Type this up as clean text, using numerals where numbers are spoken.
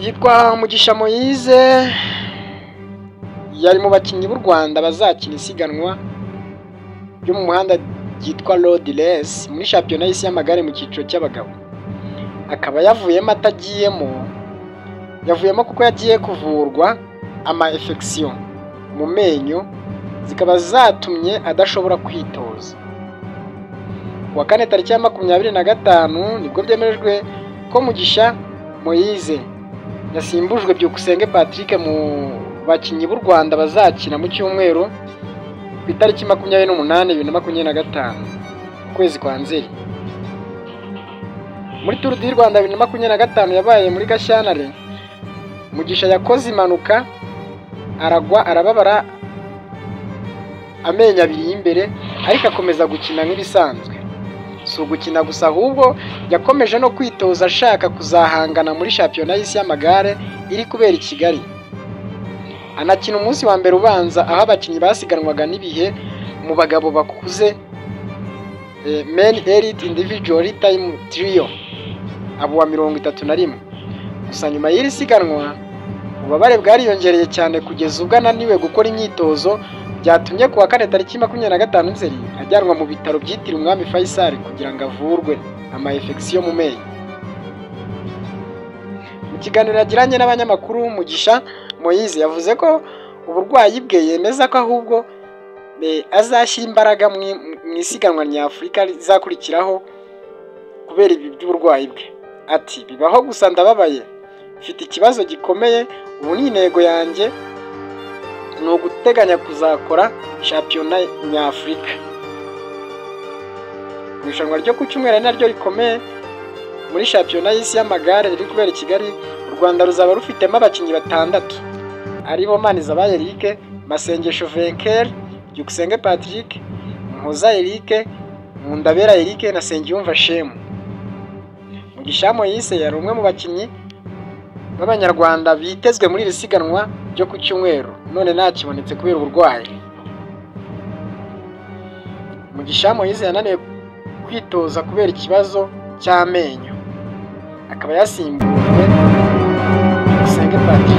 yitwa Mugisha Moise, yari mu bakinnyi b'u Rwanda bazakina isiganwa ryo mu muhanda ryitwa Road Race muri shampiyona y'isi y'amagare mu cyiciro cy'abagabo. Akaba yavuyemo yavuyemo kuko yagiye kuvurwa ama infection mu menyo zikaba zatumye adashobora kwitoza. Kuwa kane tariki ya 25 nibwo byemejwe ko Mugisha Moise yasimbujwe Byukusenge Patrick mu bakinnyi b'u Rwanda bazakina mu cyumweru ku itariki 28/2025 kwezi kwa Nzeri. Muri Tour du Rwanda 2025 yabaye muri Gashyantare, Mugisha yakoze impanuka aragwa arababara amenyo abiri y'imbere, ariko akomeza gukina nk'ibisanzwe. Si ugukina gusa ahubwo yakomeje no kwitoza ashaka kuzahangana muri shampiyona y'isi y'amagare iri kubera i Kigali. Anakina umunsi wa mbere ubanza aho abakinnyi basiganwaga n'ibihe mu bagabo bakuze Men Elite Individual Time Trio abo wa 31. Gusa nyuma y'iri siganwa ububabare bwariyongereye cyane kugeza ubwo ananiwe gukora imyitozo, byatumye kuwa kane tariki 25 Nzeri ajyanwa mu bitaro byitiriwe Umwami Faisal kugira ngo avurwe ama infection mu menyo. Mu kiganiro yagiranye n'abanyamakuru, Mugisha Moise yavuze ko uburwayi bwe yemeza ko ahubwo azashyira imbaraga mu isiganwa nyafurika rizakurikiraho kubera ibi by'uburwayi bwe. Ati bibaho gusa ndababaye, mfite ikibazo gikomeye, ubu ni intego yanjye ni uguteganya kuzakora shampiyona nyafurika. Irushanwa ryo ku cyumweru naryo rikomeye muri shampiyona y'isi y'amagare riri kubera i Kigali. U Rwanda ruzaba rufitemo abakinnyi 6 aribo Manizabayo Eric, Masengesho Venker, Byukusenge Patrick, Muhoza Eric, Mundabera Eric na Sengiyumva Shemu. Mugisha Moise yari umwe mu bakinnyi b'Abanyarwanda bitezwe muri iri siganwa ryo ku cyumweru, none ntakibonetse kubera uburwayi. Mugisha Moise yananiwe kwitoza kubera ikibazo cy'amenyo, akaba yasimbujwe Byukusenge Patrick.